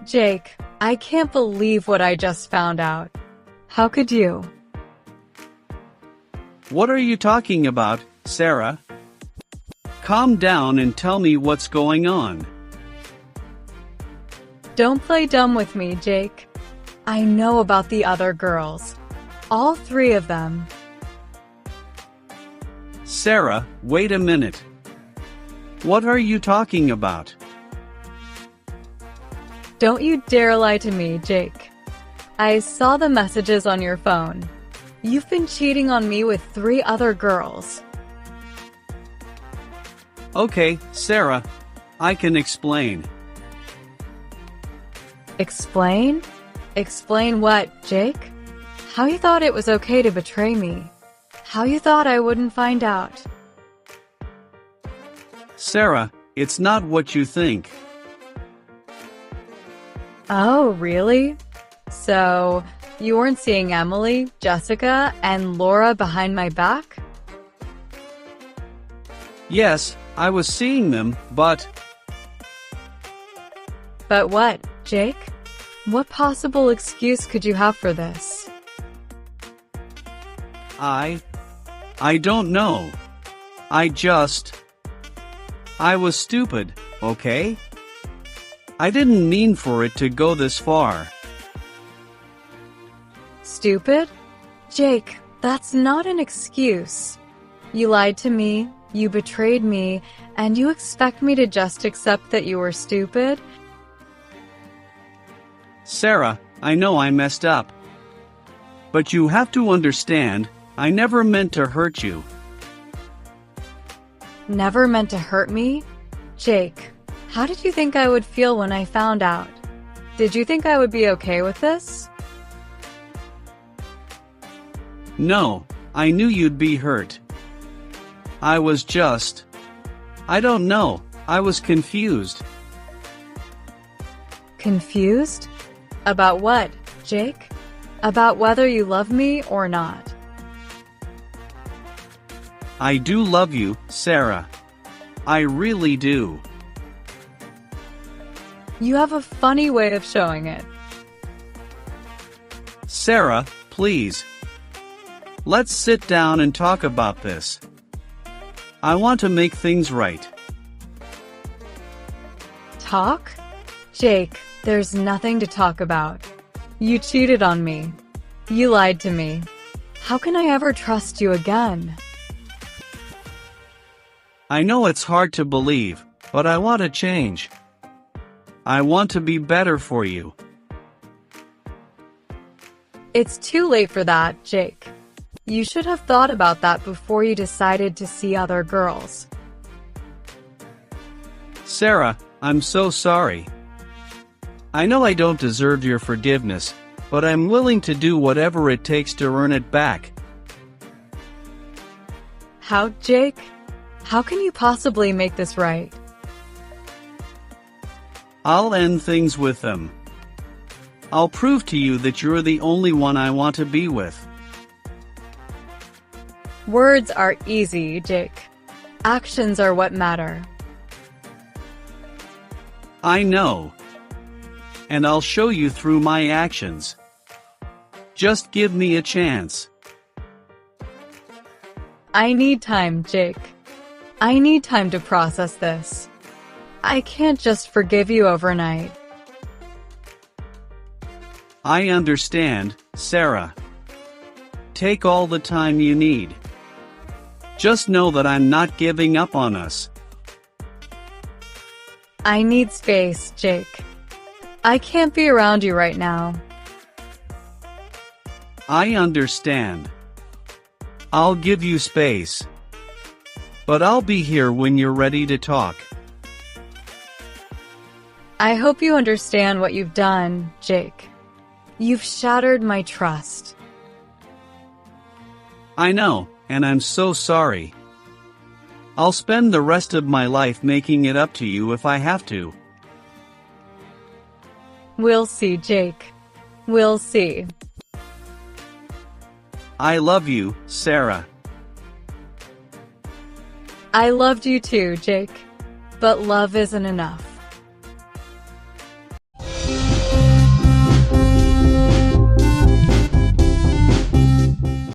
Jake, I can't believe what I just found out. How could you? What are you talking about, Sarah? Calm down and tell me what's going on. Don't play dumb with me, Jake. I know about the other girls. All three of them. Sarah, wait a minute. What are you talking about? Don't you dare lie to me, Jake. I saw the messages on your phone. You've been cheating on me with 3 other girls. Okay, Sarah, I can explain. Explain? Explain what, Jake? How you thought it was okay to betray me? How you thought I wouldn't find out? Sarah, it's not what you think. Oh, really? So, you weren't seeing Emily, Jessica, and Laura behind my back? Yes, I was seeing them, but… But what, Jake? What possible excuse could you have for this? I don't know. I was stupid, okay? I didn't mean for it to go this far. Stupid? Jake, that's not an excuse. You lied to me, you betrayed me, and you expect me to just accept that you were stupid? Sarah, I know I messed up. But you have to understand, I never meant to hurt you. Never meant to hurt me? Jake, how did you think I would feel when I found out? Did you think I would be okay with this? No, I knew you'd be hurt. I don't know, I was confused. Confused? About what, Jake? About whether you love me or not? I do love you, Sarah. I really do. You have a funny way of showing it. Sarah, please. Let's sit down and talk about this. I want to make things right. Talk? Jake, there's nothing to talk about. You cheated on me. You lied to me. How can I ever trust you again? I know it's hard to believe, but I want to change. I want to be better for you. It's too late for that, Jake. You should have thought about that before you decided to see other girls. Sarah, I'm so sorry. I know I don't deserve your forgiveness, but I'm willing to do whatever it takes to earn it back. How, Jake? How can you possibly make this right? I'll end things with them. I'll prove to you that you're the only one I want to be with. Words are easy, Jake. Actions are what matter. I know. And I'll show you through my actions. Just give me a chance. I need time, Jake. I need time to process this. I can't just forgive you overnight. I understand, Sarah. Take all the time you need. Just know that I'm not giving up on us. I need space, Jake. I can't be around you right now. I understand. I'll give you space. But I'll be here when you're ready to talk. I hope you understand what you've done, Jake. You've shattered my trust. I know, and I'm so sorry. I'll spend the rest of my life making it up to you if I have to. We'll see, Jake. We'll see. I love you, Sarah. I loved you too, Jake. But love isn't enough.